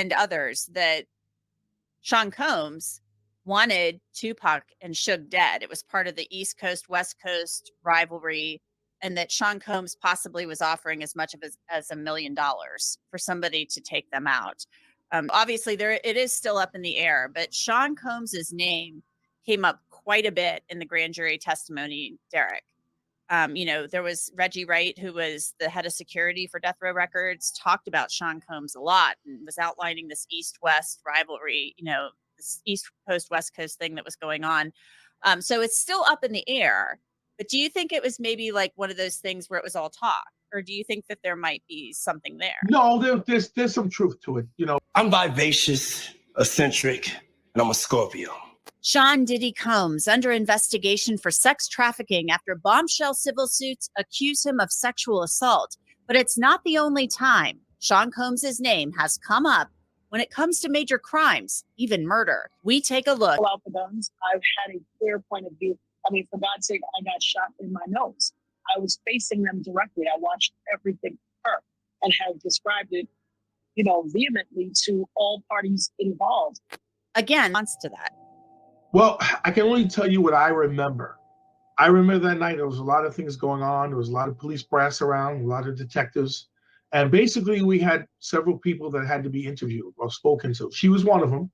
and others that Sean Combs wanted Tupac and Suge dead. It was part of the East Coast, West Coast rivalry, and that Sean Combs possibly was offering as much of as $1 million for somebody to take them out. Obviously, it is still up in the air, but Sean Combs's name came up quite a bit in the grand jury testimony, Derek. There was Reggie Wright, who was the head of security for Death Row Records, talked about Sean Combs a lot and was outlining this East-West rivalry, this East Coast, West Coast thing that was going on. So it's still up in the air. But do you think it was maybe like one of those things where it was all talk? Or do you think that there might be something there? No, there's some truth to it. I'm vivacious, eccentric, and I'm a Scorpio. Sean Diddy Combs under investigation for sex trafficking after bombshell civil suits accuse him of sexual assault. But it's not the only time Sean Combs' name has come up when it comes to major crimes, even murder. We take a look. Pull out the guns. I've had a clear point of view. I mean, for God's sake, I got shot in my nose. I was facing them directly. I watched everything occur and have described it, vehemently to all parties involved. Again, response to that. Well, I can only tell you what I remember. I remember that night there was a lot of things going on. There was a lot of police brass around, a lot of detectives. And basically, we had several people that had to be interviewed or spoken to. She was one of them.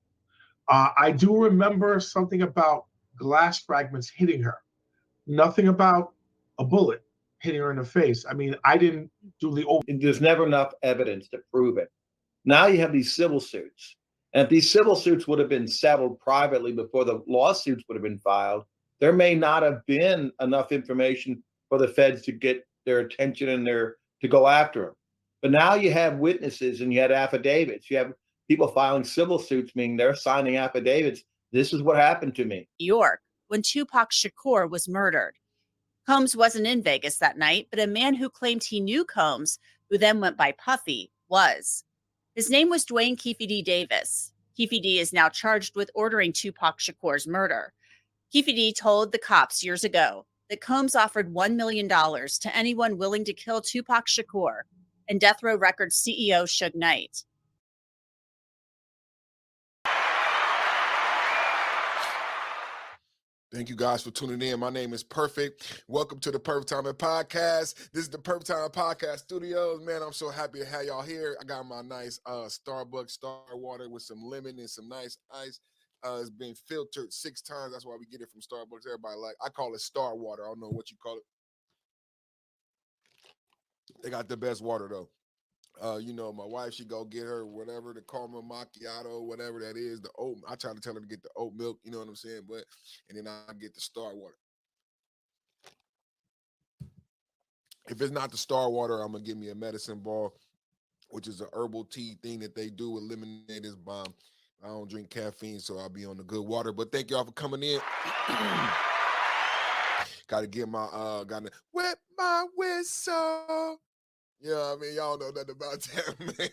I do remember something about glass fragments hitting her. Nothing about a bullet hitting her in the face. I mean, I didn't do There's never enough evidence to prove it. Now you have these civil suits. And if these civil suits would have been settled privately before the lawsuits would have been filed, there may not have been enough information for the feds to get their attention and to go after them. But now you have witnesses and you had affidavits. You have people filing civil suits, meaning they're signing affidavits. This is what happened to me. New York, when Tupac Shakur was murdered. Combs wasn't in Vegas that night, but a man who claimed he knew Combs, who then went by Puffy, was. His name was Dwayne Keefe D. Davis. Keefe D. is now charged with ordering Tupac Shakur's murder. Keefe D. told the cops years ago that Combs offered $1 million to anyone willing to kill Tupac Shakur and Death Row Records CEO Suge Knight. Thank you guys for tuning in. My name is Perfect. Welcome to the Perfect Timing Podcast. This is the Perfect Timing Podcast Studios. Man, I'm so happy to have y'all here. I got my nice Starbucks Star Water with some lemon and some nice ice. It's been filtered 6 times. That's why we get it from Starbucks. Everybody I call it Star Water. I don't know what you call it. They got the best water though. My wife, she go get her whatever, the caramel macchiato, whatever that is, the oat. I try to tell her to get the oat milk, you know what I'm saying? And then I get the Star Water. If it's not the Star Water, I'm gonna give me a medicine ball, which is an herbal tea thing that they do with lemonade. Is bomb. I don't drink caffeine, so I'll be on the good water. But thank y'all for coming in. Gotta get my gotta wet my whistle. Yeah, I mean, y'all know nothing about that, man.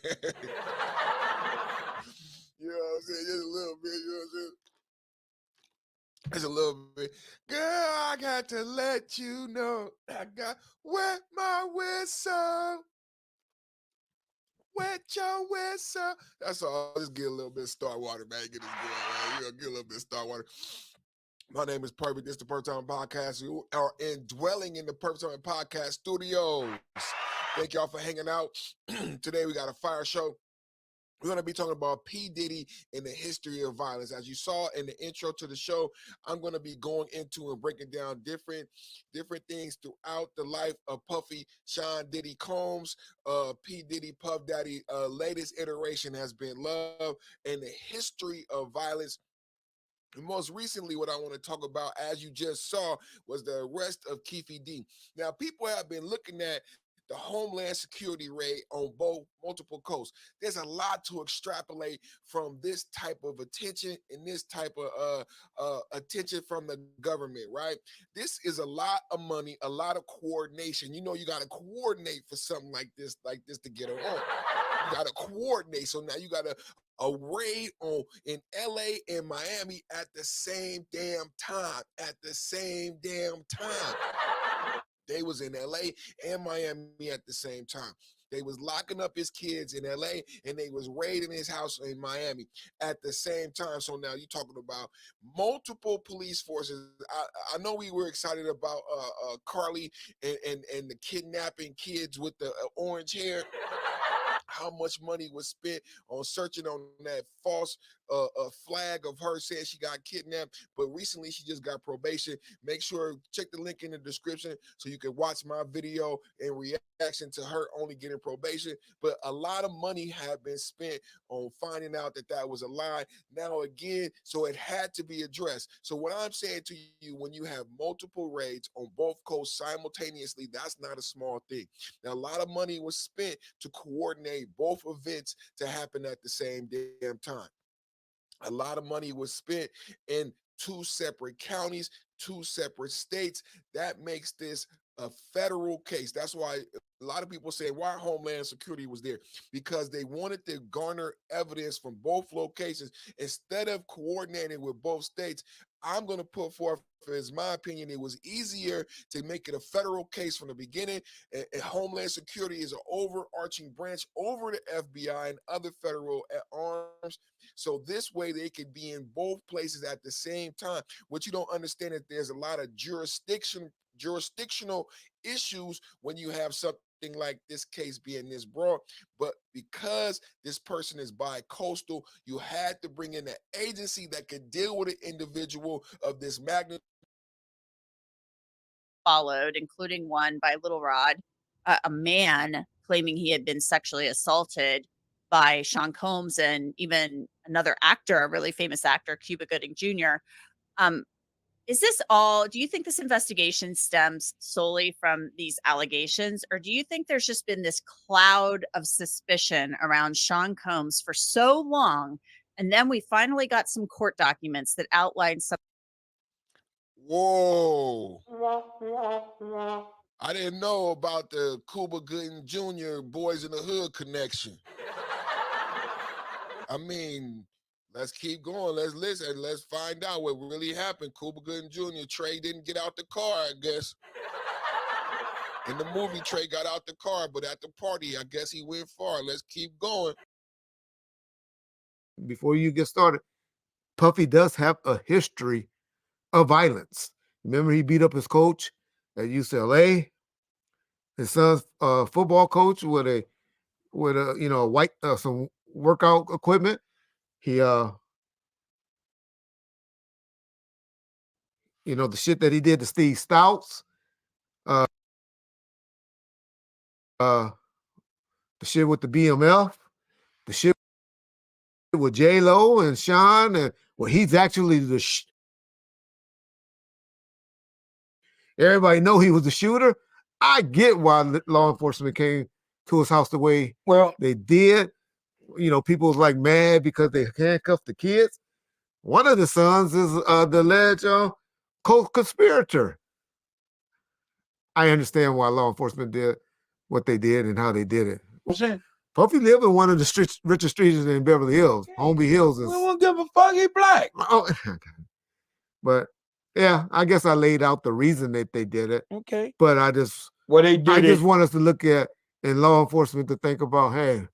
You know what I'm saying? Just a little bit, you know what I'm saying? Just a little bit. Girl, I got to let you know I got wet my whistle. Wet your whistle. That's all. I'll just get a little bit of Star Water, man. Get this going, man. Get a little bit of Star Water. My name is Perfect. This is the Perfect Time Podcast. You are dwelling in the Perfect Time Podcast Studios. Thank y'all for hanging out. Today we got a fire show. We're going to be talking about P. Diddy and the history of violence. As you saw in the intro to the show, I'm going to be going into and breaking down different things throughout the life of Puffy, Sean Diddy Combs, P. Diddy, Puff Daddy. Latest iteration has been Love, and the history of violence. And most recently, what I want to talk about, as you just saw, was the arrest of Keefe D. Now, people have been looking at the Homeland Security raid on multiple coasts. There's a lot to extrapolate from this type of attention and this type of attention from the government, right? This is a lot of money, a lot of coordination. You got to coordinate for something like this to get it on. You got to coordinate. So now you got a raid in LA and Miami at the same damn time. They was in LA and Miami at the same time. They was locking up his kids in LA and they was raiding his house in Miami at the same time. So now you're talking about multiple police forces. I know we were excited about Carly and the kidnapping kids with the orange hair. How much money was spent on searching on that false flag of her saying she got kidnapped, but recently she just got probation. Make sure, check the link in the description so you can watch my video in reaction to her only getting probation. But a lot of money had been spent on finding out that that was a lie. Now again, so it had to be addressed. So what I'm saying to you, when you have multiple raids on both coasts simultaneously, that's not a small thing. Now, a lot of money was spent to coordinate both events to happen at the same damn time. A lot of money was spent in two separate counties, two separate states. That makes this a federal case. That's why a lot of people say why Homeland Security was there, because they wanted to garner evidence from both locations instead of coordinating with both states. I'm going to put forth, as my opinion, it was easier to make it a federal case from the beginning. And Homeland Security is an overarching branch over the FBI and other federal arms. So this way they could be in both places at the same time. What you don't understand is there's a lot of jurisdictional issues when you have something like this case being this broad. But because this person is bi-coastal, you had to bring in an agency that could deal with an individual of this magnitude. Followed, including one by Little Rod, a man claiming he had been sexually assaulted by Sean Combs and even another actor, a really famous actor, Cuba Gooding Jr. Um, is this all? Do you think this investigation stems solely from these allegations, or do you think there's just been this cloud of suspicion around Sean Combs for so long, and then we finally got some court documents that outline some? Whoa. I didn't know about the Cuba Gooding Jr. Boys in the Hood connection. I mean, let's keep going. Let's listen. Let's find out what really happened. Cuba Gooding Jr. Trey didn't get out the car, I guess. In the movie, Trey got out the car, but at the party, I guess he went far. Let's keep going. Before you get started, Puffy does have a history of violence. Remember, he beat up his coach at UCLA, his son's football coach with a white some workout equipment. He the shit that he did to Steve Stouts, the shit with the BMF, the shit with J-Lo and Sean, and he's actually the everybody know he was the shooter. I get why law enforcement came to his house the way they did. People was like mad because they handcuffed the kids. One of the sons is the alleged co-conspirator. I understand why law enforcement did what they did and how they did it. What's that? Puffy lived in one of the richest streets in Beverly Hills. Holmby Hills is. We won't give a fuck. He black. Oh, but yeah, I guess I laid out the reason that they did it. Okay. But I just want us to look at in law enforcement to think about, hey, if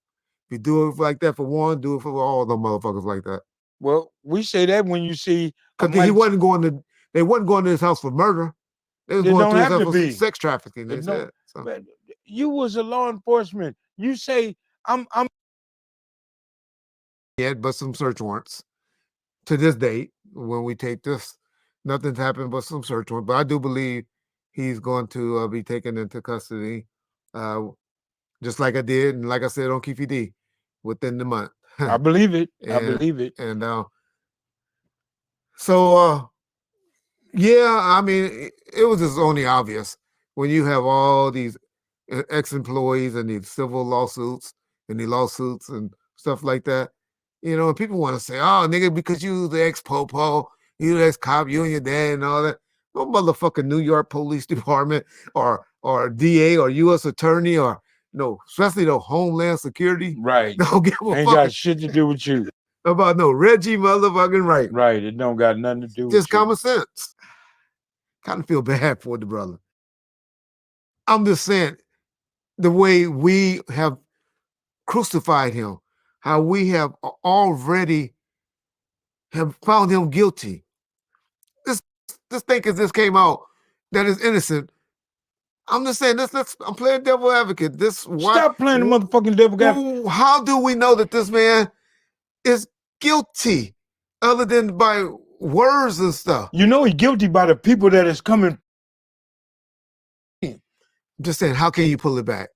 you do it like that for one, do it for all the motherfuckers like that. Well, we say that when you see because they wasn't going to his house for murder. They was going to his house for sex trafficking. They said. So. But you was a law enforcement. You say I'm. Yeah, but some search warrants. To this date, when we take this, nothing's happened but some search warrant. But I do believe he's going to be taken into custody, just like I did, and like I said on Keefy D, within the month. I believe it. I believe it. And so, yeah, I mean, it was just only obvious when you have all these ex-employees and these civil lawsuits and stuff like that. And people want to say, oh, nigga, because you the ex-popo, you the ex-cop, you and your dad and all that. No motherfucking New York Police Department or DA or U.S. Attorney or, especially the Homeland Security. Right. Don't give a Ain't fuck. got shit to do with you. About no Reggie motherfucking Wright. Right. It don't got nothing to do with just you. Common sense. Kind of feel bad for the brother. I'm just saying, the way we have crucified him, how we have already have found him guilty. This thing just came out that is innocent. I'm just saying this. I'm playing devil advocate. Stop playing the motherfucking devil advocate. How do we know that this man is guilty, other than by words and stuff? You know he's guilty by the people that is coming. I'm just saying, how can you pull it back?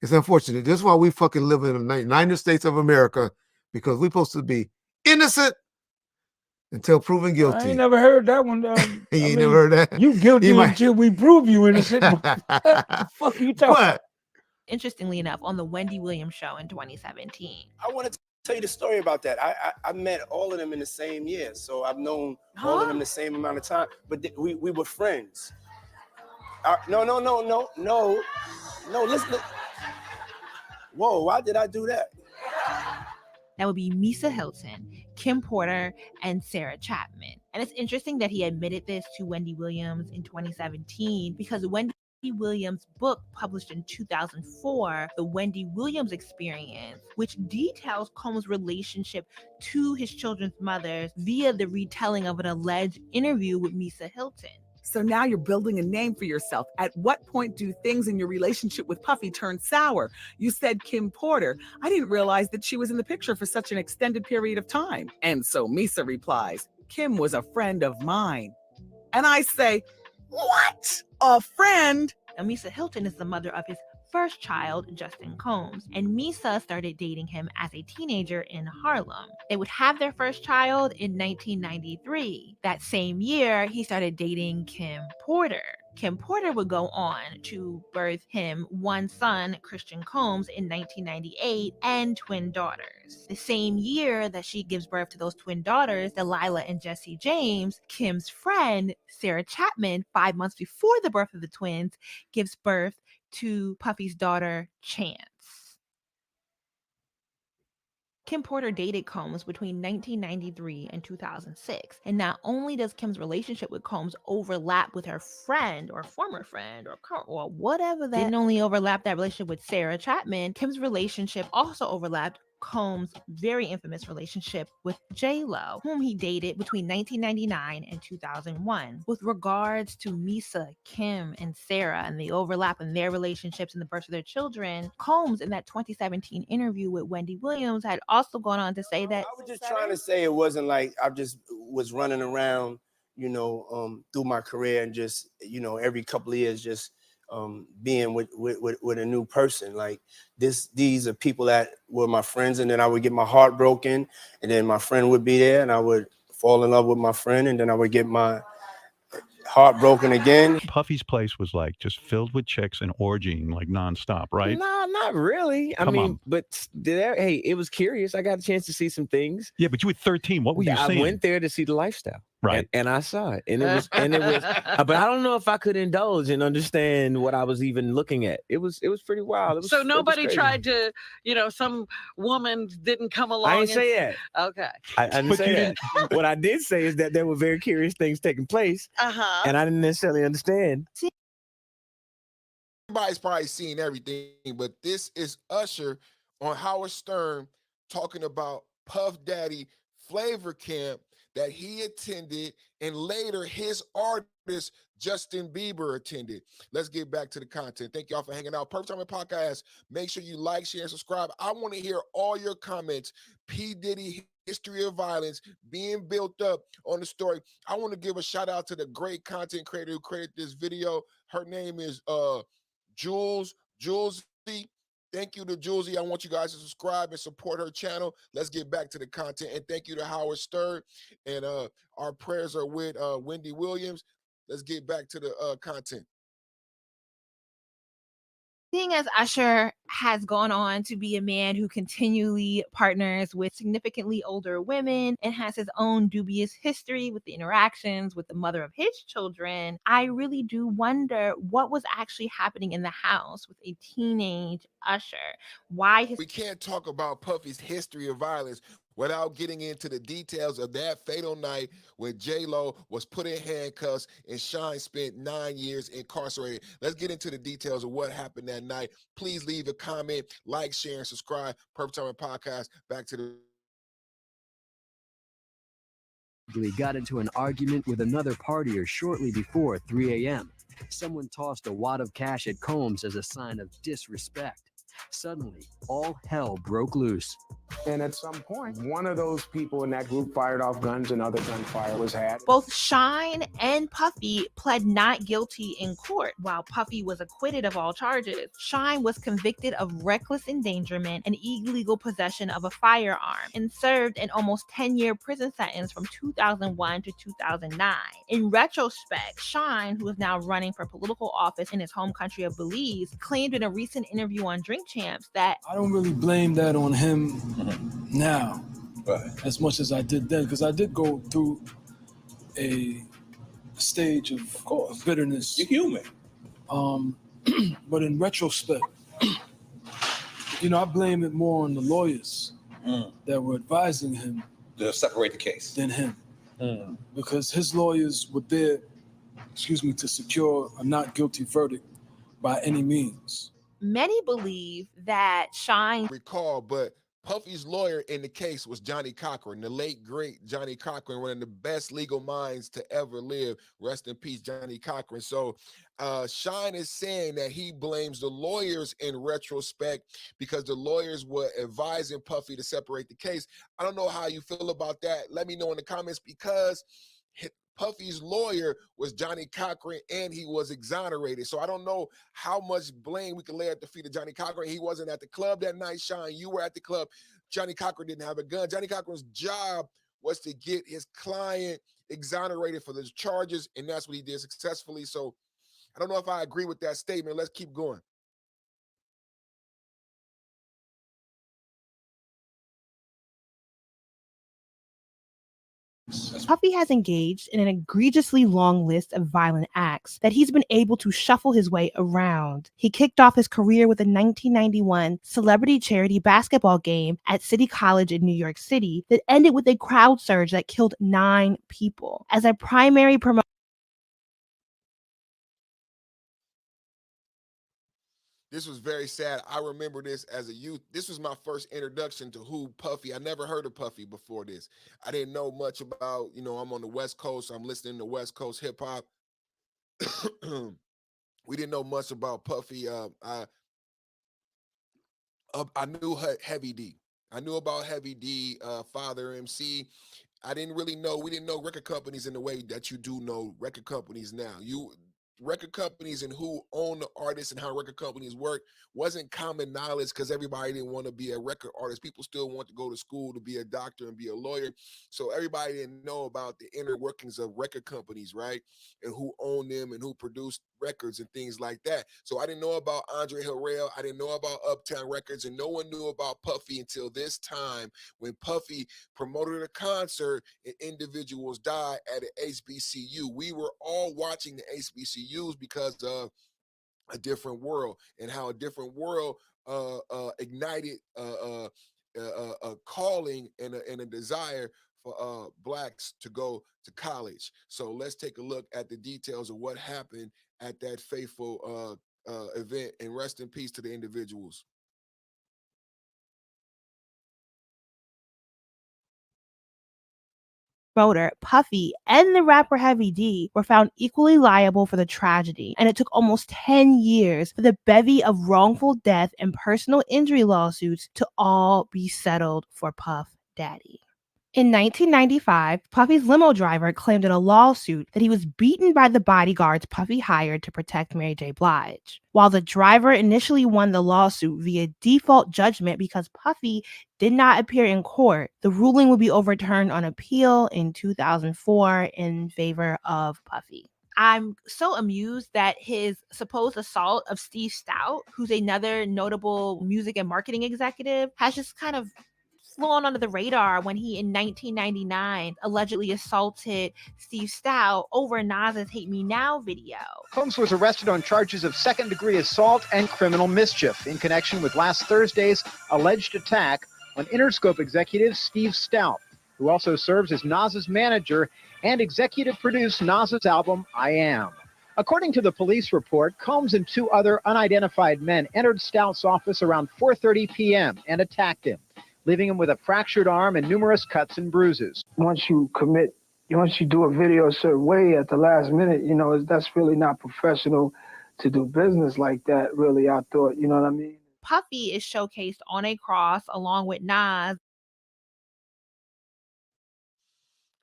It's unfortunate. This is why we fucking live in the United States of America, because we're supposed to be innocent until proven guilty. I ain't never heard that one. You ain't never heard that? You guilty until we prove you innocent. Fuck you talking. But interestingly enough, on the Wendy Williams show in 2017. I want to tell you the story about that. I met all of them in the same year, so I've known all of them the same amount of time. But we were friends. No. Listen. Whoa, why did I do that? That would be Misa Hilton, Kim Porter, and Sarah Chapman. And it's interesting that he admitted this to Wendy Williams in 2017, because Wendy Williams' book, published in 2004, The Wendy Williams Experience, which details Combs' relationship to his children's mothers via the retelling of an alleged interview with Misa Hilton. So now you're building a name for yourself. At what point do things in your relationship with Puffy turn sour? You said Kim Porter. I didn't realize that she was in the picture for such an extended period of time. And so Misa replies, Kim was a friend of mine. And I say, what? A friend? Now, Misa Hilton is the mother of his first child, Justin Combs, and Misa started dating him as a teenager in Harlem. They would have their first child in 1993. That same year, he started dating Kim Porter. Kim Porter would go on to birth him one son, Christian Combs, in 1998, and twin daughters. The same year that she gives birth to those twin daughters, Delilah and Jesse James, Kim's friend, Sarah Chapman, 5 months before the birth of the twins, gives birth to Puffy's daughter, Chance. Kim Porter dated Combs between 1993 and 2006. And not only does Kim's relationship with Combs overlap with her friend or former friend or whatever, that didn't only overlap that relationship with Sarah Chapman, Kim's relationship also overlapped Combs' very infamous relationship with J-Lo, whom he dated between 1999 and 2001. With regards to Misa, Kim, and Sarah and the overlap in their relationships and the birth of their children, Combs, in that 2017 interview with Wendy Williams, had also gone on to say that, I was just trying to say it wasn't like I just was running around, through my career and just, every couple of years just being with a new person. Like these are people that were my friends, and then I would get my heart broken, and then my friend would be there and I would fall in love with my friend, and then I would get my heartbroken again. Puffy's place was like just filled with chicks and orgying like nonstop, right? No, not really. Come on. But hey, it was curious. I got a chance to see some things. Yeah, but you were 13. What were you seeing? I went there to see the lifestyle. Right. And I saw it. And it was but I don't know if I could indulge and understand what I was even looking at. It was pretty wild. So nobody tried to, some woman didn't come along. I didn't say that. Okay. I didn't say that. What I did say is that there were very curious things taking place. And I didn't necessarily understand. Everybody's probably seen everything, but this is Usher on Howard Stern talking about Puff Daddy Flavor Camp that he attended, and later his artist Justin Bieber attended. Let's get back to the content. Thank y'all for hanging out. Perfect Timing Podcast. Make sure you like, share, and subscribe. I want to hear all your comments. P. Diddy history of violence being built up on the story. I want to give a shout out to the great content creator who created this video. Her name is Julesy. Thank you to Julesy. I want you guys to subscribe and support her channel. Let's get back to the content. And thank you to Howard Stern. And our prayers are with Wendy Williams. Let's get back to the content. Seeing as Usher has gone on to be a man who continually partners with significantly older women and has his own dubious history with the interactions with the mother of his children, I really do wonder what was actually happening in the house with a teenage Usher. We can't talk about Puffy's history of violence without getting into the details of that fatal night when J-Lo was put in handcuffs and Shine spent 9 years incarcerated. Let's get into the details of what happened that night. Please leave a comment, like, share, and subscribe. Perfect Timing Podcast. Back to the... got into an argument with another partier shortly before 3 a.m. Someone tossed a wad of cash at Combs as a sign of disrespect. Suddenly, all hell broke loose. And at some point, one of those people in that group fired off guns and other gunfire was had. Both Shine and Puffy pled not guilty in court, while Puffy was acquitted of all charges. Shine was convicted of reckless endangerment and illegal possession of a firearm and served an almost 10-year prison sentence from 2001 to 2009. In retrospect, Shine, who is now running for political office in his home country of Belize, claimed in a recent interview on Drink Champs that I don't really blame that on him now as much as I did then, because I did go through a stage of course bitterness. You're human. But in retrospect, I blame it more on the lawyers that were advising him to separate the case than him, because his lawyers were there, to secure a not guilty verdict by any means. many believe that Shine recall, but Puffy's lawyer in the case was Johnny Cochran, the late, great Johnny Cochran, one of the best legal minds to ever live. Rest in peace, Johnny Cochran. So Shine is saying that he blames the lawyers in retrospect because the lawyers were advising Puffy to separate the case. I don't know how you feel about that. Let me know in the comments, because Puffy's lawyer was Johnny Cochran and he was exonerated. So I don't know how much blame we can lay at the feet of Johnny Cochran. He wasn't at the club that night, Shine. You were at the club. Johnny Cochran didn't have a gun. Johnny Cochran's job was to get his client exonerated for the charges, and that's what he did successfully. So I don't know if I agree with that statement. Let's keep going. Puffy has engaged in an egregiously long list of violent acts that he's been able to shuffle his way around. He kicked off his career with a 1991 celebrity charity basketball game at City College in New York City that ended with a crowd surge that killed 9 people. As a primary promoter, This was very sad. I remember this as a youth. This was my first introduction to who Puffy. I never heard of Puffy before this. I didn't know much about, I'm on the West Coast. I'm listening to West Coast hip hop. We didn't know much about Puffy. I knew Heavy D. I knew about Heavy D, Father MC. We didn't know record companies in the way that you do know record companies now. Record companies and who own the artists and how record companies work wasn't common knowledge, because everybody didn't want to be a record artist. People still want to go to school to be a doctor and be a lawyer. So everybody didn't know about the inner workings of record companies, right? And who owned them and who produced records and things like that. So I didn't know about Andre Harrell. I didn't know about Uptown Records, and no one knew about Puffy until this time when Puffy promoted a concert and individuals died at an HBCU. We were all watching the HBCUs because of A Different World, and how A Different World ignited a calling and a desire for blacks to go to college. So let's take a look at the details of what happened at that fateful event, and rest in peace to the individuals. Puffy, and the rapper Heavy D were found equally liable for the tragedy, and it took almost 10 years for the bevy of wrongful death and personal injury lawsuits to all be settled for Puff Daddy. In 1995, Puffy's limo driver claimed in a lawsuit that he was beaten by the bodyguards Puffy hired to protect Mary J. Blige. While the driver initially won the lawsuit via default judgment because Puffy did not appear in court, the ruling would be overturned on appeal in 2004 in favor of Puffy. I'm so amused that his supposed assault of Steve Stout, who's another notable music and marketing executive, has just kind of flown under the radar when he in 1999 allegedly assaulted Steve Stout over Nas's Hate Me Now video. Combs was arrested on charges of second-degree assault and criminal mischief in connection with last Thursday's alleged attack on Interscope executive Steve Stout, who also serves as Nas's manager and executive produced Nas's album, I Am. According to the police report, Combs and two other unidentified men entered Stout's office around 4:30 p.m. and attacked him, leaving him with a fractured arm and numerous cuts and bruises. Once you do a video a certain way at the last minute, that's really not professional to do business like that, really, I thought, you know what I mean? Puffy is showcased on a cross along with Nas.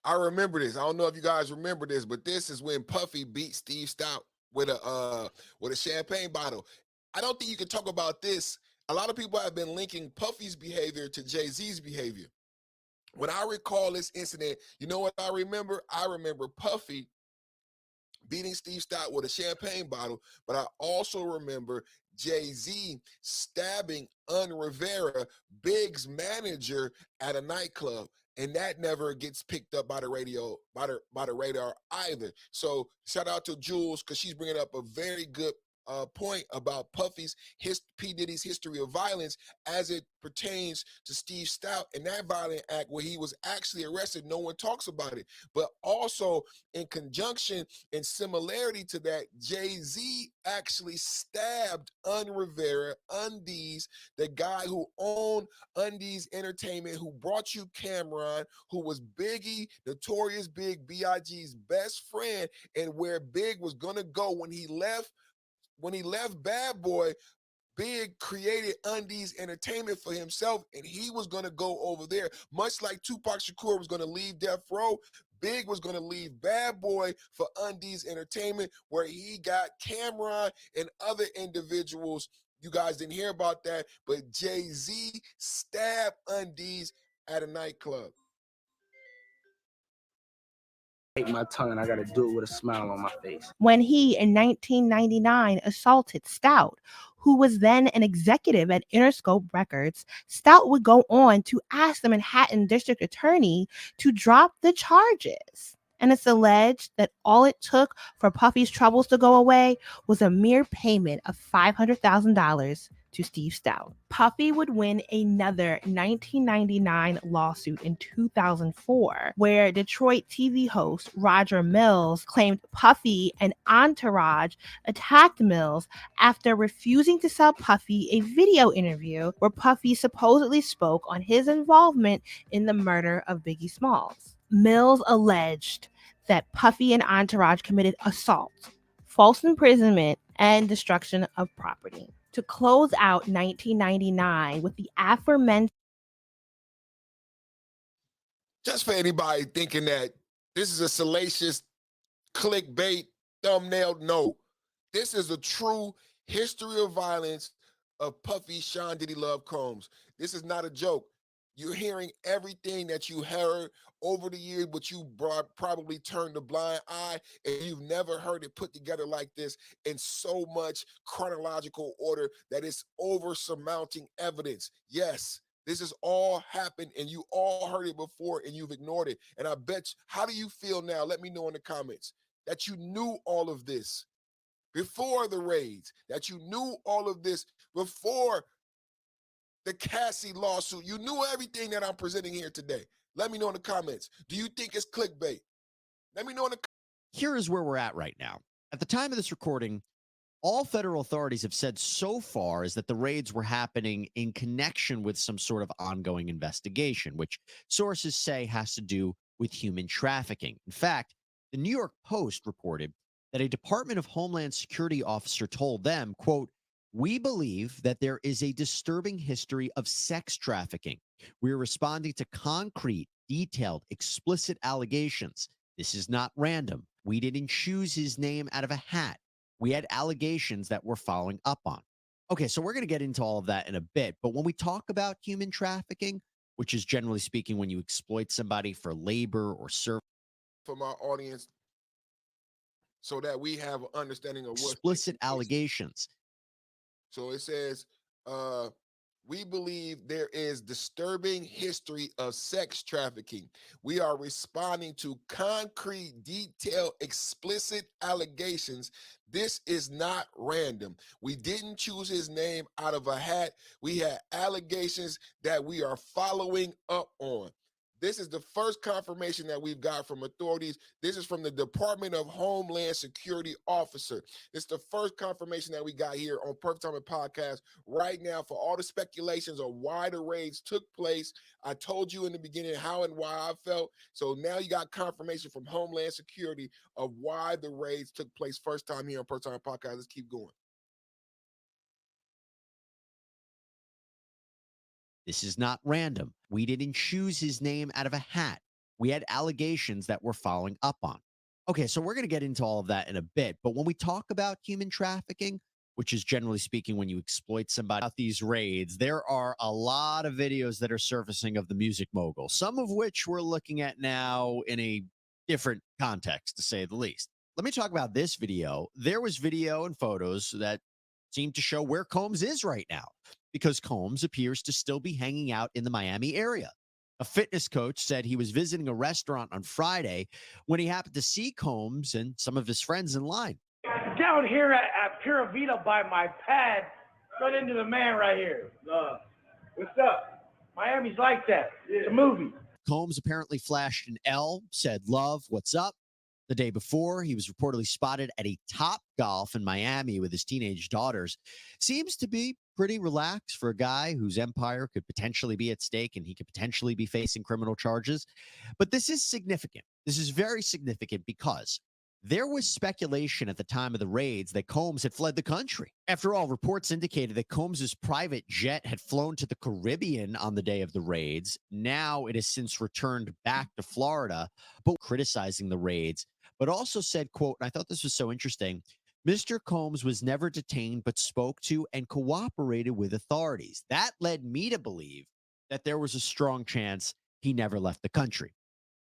I remember this. I don't know if you guys remember this, but this is when Puffy beat Steve Stout with a champagne bottle. I don't think you can talk about this. A lot of people have been linking Puffy's behavior to Jay-Z's behavior. When I recall this incident, you know what I remember? I remember Puffy beating Steve Stout with a champagne bottle, but I also remember Jay-Z stabbing Rivera, Big's manager, at a nightclub. And that never gets picked up by the radio, by the radar either. So shout out to Jules, because she's bringing up a very good point about P. Diddy's history of violence as it pertains to Steve Stout and that violent act where he was actually arrested. No one talks about it. But also in conjunction and similarity to that, Jay-Z actually stabbed Rivera, Undies, the guy who owned Undies Entertainment, who brought you Cameron, who was Biggie, Notorious Big, B.I.G.'s best friend, and where Big was going to go when he left Bad Boy. Big created Undies Entertainment for himself, and he was going to go over there. Much like Tupac Shakur was going to leave Death Row, Big was going to leave Bad Boy for Undies Entertainment, where he got Cameron and other individuals. You guys didn't hear about that, but Jay-Z stabbed Undies at a nightclub. My tongue and I got to do it with a smile on my face. When he, in 1999, assaulted Stout, who was then an executive at Interscope Records, Stout would go on to ask the Manhattan District Attorney to drop the charges. And it's alleged that all it took for Puffy's troubles to go away was a mere payment of $500,000 to Steve Stout. Puffy would win another 1999 lawsuit in 2004, where Detroit TV host Roger Mills claimed Puffy and Entourage attacked Mills after refusing to sell Puffy a video interview where Puffy supposedly spoke on his involvement in the murder of Biggie Smalls. Mills alleged that Puffy and Entourage committed assault, false imprisonment, and destruction of property. To close out 1999 with the aforementioned. Just for anybody thinking that this is a salacious clickbait thumbnail, no. This is a true history of violence of Puffy Sean Diddy Love Combs. This is not a joke. You're hearing everything that you heard over the years, but you probably turned a blind eye, and you've never heard it put together like this in so much chronological order that it's over surmounting evidence. Yes, this has all happened, and you all heard it before, and you've ignored it. And I bet you, how do you feel now? Let me know in the comments that you knew all of this before the raids, that you knew all of this before the Cassie lawsuit. You knew everything that I'm presenting here today. Let me know in the comments. Do you think it's clickbait? Let me know in the Here is where we're at right now. At the time of this recording, all federal authorities have said so far is that the raids were happening in connection with some sort of ongoing investigation, which sources say has to do with human trafficking. In fact, the New York Post reported that a Department of Homeland Security officer told them, quote, "We believe that there is a disturbing history of sex trafficking. We're responding to concrete, detailed, explicit allegations. This is not random. We didn't choose his name out of a hat. We had allegations that we're following up on." Okay, so we're going to get into all of that in a bit. But when we talk about human trafficking, which is generally speaking when you exploit somebody for labor or service, from our audience, so that we have an understanding of what explicit allegations. So it says, We believe there is disturbing history of sex trafficking. We are responding to concrete, detailed, explicit allegations. This is not random. We didn't choose his name out of a hat. We had allegations that we are following up on. This is the first confirmation that we've got from authorities. This is from the Department of Homeland Security officer. It's the first confirmation that we got here on Perfect Timing Podcast right now for all the speculations of why the raids took place. I told you in the beginning how and why I felt. So now you got confirmation from Homeland Security of why the raids took place first time here on Perfect Timing Podcast. Let's keep going. This is not random. We didn't choose his name out of a hat. We had allegations that we're following up on. Okay, so we're going to get into all of that in a bit. But when we talk about human trafficking, which is generally speaking when you exploit somebody out these raids, there are a lot of videos that are surfacing of the music mogul, some of which we're looking at now in a different context, to say the least. Let me talk about this video. There was video and photos that seem to show where Combs is right now, because Combs appears to still be hanging out in the Miami area. A fitness coach said he was visiting a restaurant on Friday when he happened to see Combs and some of his friends in line. Down here at Pura Vida by my pad, run into the man right here. What's up? Miami's like that. It's a movie. Combs apparently flashed an L, said, "Love, what's up?" The day before, he was reportedly spotted at a Top Golf in Miami with his teenage daughters. Seems to be pretty relaxed for a guy whose empire could potentially be at stake and he could potentially be facing criminal charges. But this is significant. This is very significant because there was speculation at the time of the raids that Combs had fled the country. After all, reports indicated that Combs's private jet had flown to the Caribbean on the day of the raids. Now it has since returned back to Florida, both criticizing the raids, but also said, quote, and I thought this was so interesting, Mr. Combs was never detained, but spoke to and cooperated with authorities. That led me to believe that there was a strong chance he never left the country.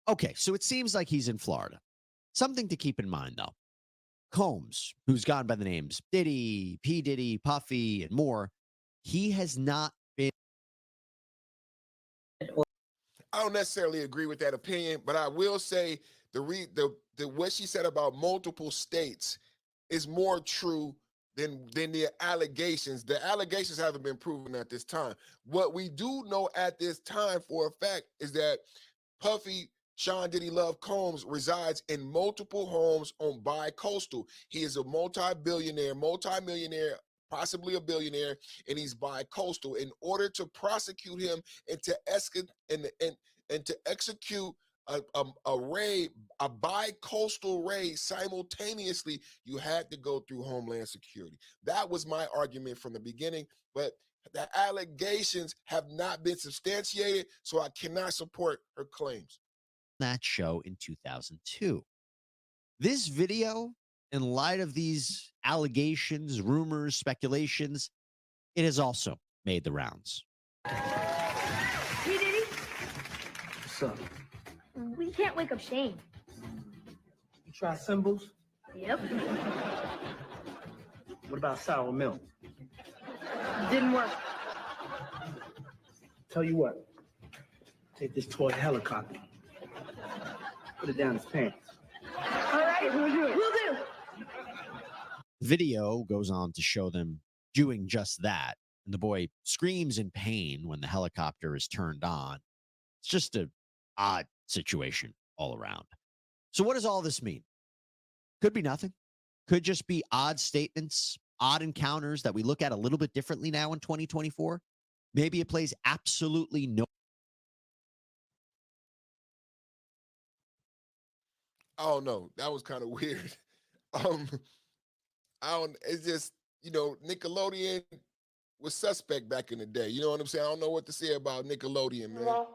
Okay, so it seems like he's in Florida. Something to keep in mind, though. Combs, who's gone by the names Diddy, P. Diddy, Puffy, and more, he has not been. I don't necessarily agree with that opinion, but I will say the what she said about multiple states is more true than the allegations. The allegations haven't been proven at this time. What we do know at this time for a fact is that Puffy Sean Diddy Love Combs resides in multiple homes on bi-coastal. He is a multi-millionaire, possibly a billionaire, and he's bi-coastal. In order to prosecute him and to execute a raid, a bi-coastal raid simultaneously, you had to go through Homeland Security. That was my argument from the beginning, but the allegations have not been substantiated, so I cannot support her claims. That show in 2002. This video, in light of these allegations, rumors, speculations, it has also made the rounds. Hey, Diddy. What's up? We can't wake up Shane. You try symbols? Yep. What about sour milk? Didn't work. Tell you what. Take this toy helicopter. Put it down his pants. All right, we'll do it. We'll do. Video goes on to show them doing just that. And the boy screams in pain when the helicopter is turned on. It's just an odd situation all around. So what does all this mean? Could be nothing. Could just be odd statements, odd encounters that we look at a little bit differently now in 2024. Maybe it plays absolutely no. I don't know. That was kind of weird. It's just, Nickelodeon was suspect back in the day. You know what I'm saying? I don't know what to say about Nickelodeon, man.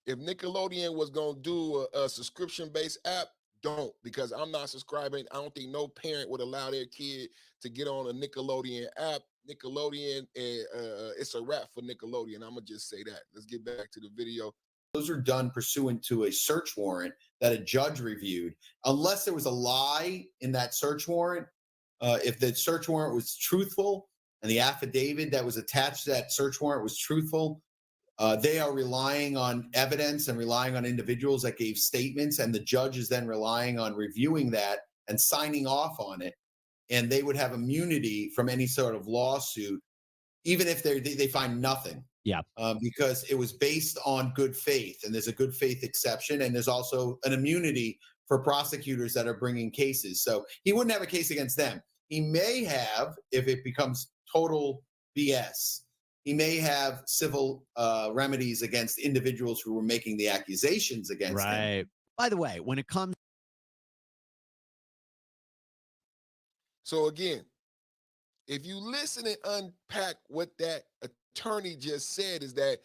If Nickelodeon was going to do a subscription-based app, don't, because I'm not subscribing. I don't think no parent would allow their kid to get on a Nickelodeon app. Nickelodeon, it's a wrap for Nickelodeon. I'm going to just say that. Let's get back to the video. Those are done pursuant to a search warrant that a judge reviewed. Unless there was a lie in that search warrant, if the search warrant was truthful, and the affidavit that was attached to that search warrant was truthful, they are relying on evidence and relying on individuals that gave statements, and the judge is then relying on reviewing that and signing off on it. And they would have immunity from any sort of lawsuit, even if they find nothing. Yeah. Because it was based on good faith, and there's a good faith exception, and there's also an immunity for prosecutors that are bringing cases. So he wouldn't have a case against them. He may have, if it becomes total BS, he may have civil remedies against individuals who were making the accusations against him. Right. By the way, when it comes. So again, if you listen and unpack what that attorney just said, is that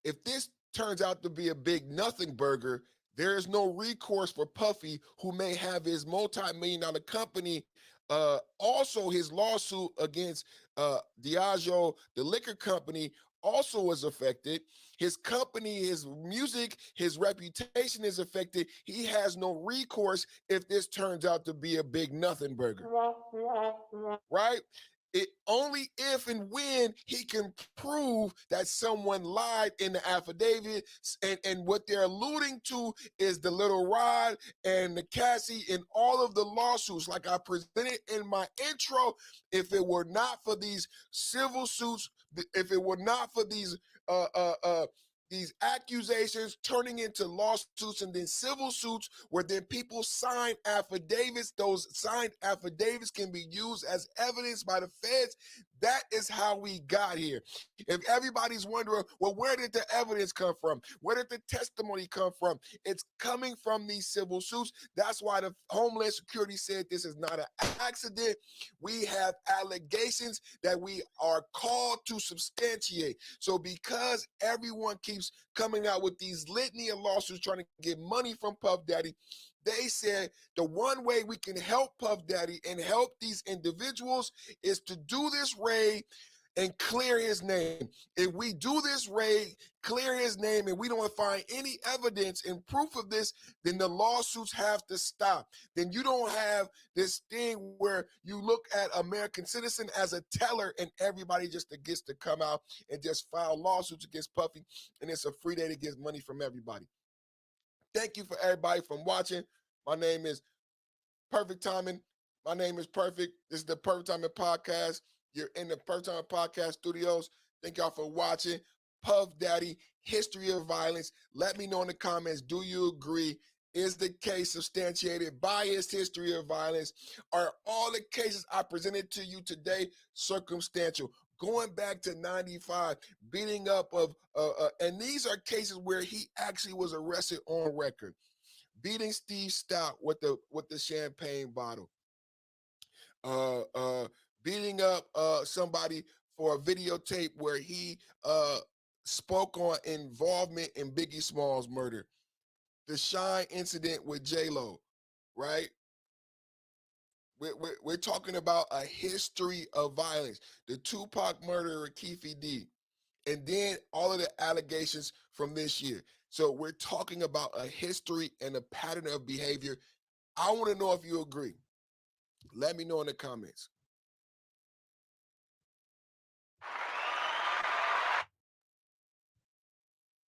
if this turns out to be a big nothing burger, there is no recourse for Puffy, who may have his multi-million-dollar company. Also, his lawsuit against Diageo, the liquor company, also was affected. His company, his music, his reputation is affected. He has no recourse if this turns out to be a big nothing burger. Right? It only if and when he can prove that someone lied in the affidavit, and what they're alluding to is the Little Rod and the Cassie and all of the lawsuits, like I presented in my intro. If it were not for these civil suits, if it were not for these accusations turning into lawsuits and then civil suits, where then people sign affidavits, those signed affidavits can be used as evidence by the feds. That is how we got here. If everybody's wondering, well, where did the evidence come from? Where did the testimony come from? It's coming from these civil suits. That's why the Homeland Security said this is not an accident. We have allegations that we are called to substantiate. So because everyone keeps coming out with these litany of lawsuits trying to get money from Puff Daddy, they said the one way we can help Puff Daddy and help these individuals is to do this raid and clear his name. If we do this raid, clear his name, and we don't find any evidence and proof of this, then the lawsuits have to stop. Then you don't have this thing where you look at American Citizen as a teller and everybody just gets to come out and just file lawsuits against Puffy, and it's a free day to get money from everybody. Thank you for everybody from watching. My name is Perfect Timing. My name is Perfect. This is the Perfect Timing Podcast. You're in the Perfect Timing Podcast studios. Thank y'all for watching. Puff Daddy, history of violence. Let me know in the comments, do you agree? Is the case substantiated by his history of violence? Are all the cases I presented to you today circumstantial? Going back to 95, beating up of, and these are cases where he actually was arrested on record. Beating Steve Stout with the champagne bottle. Beating up somebody for a videotape where he spoke on involvement in Biggie Smalls' murder. The Shine incident with J-Lo, right? We're talking about a history of violence. The Tupac murder of Keefe D. And then all of the allegations from this year. So we're talking about a history and a pattern of behavior. I want to know if you agree. Let me know in the comments.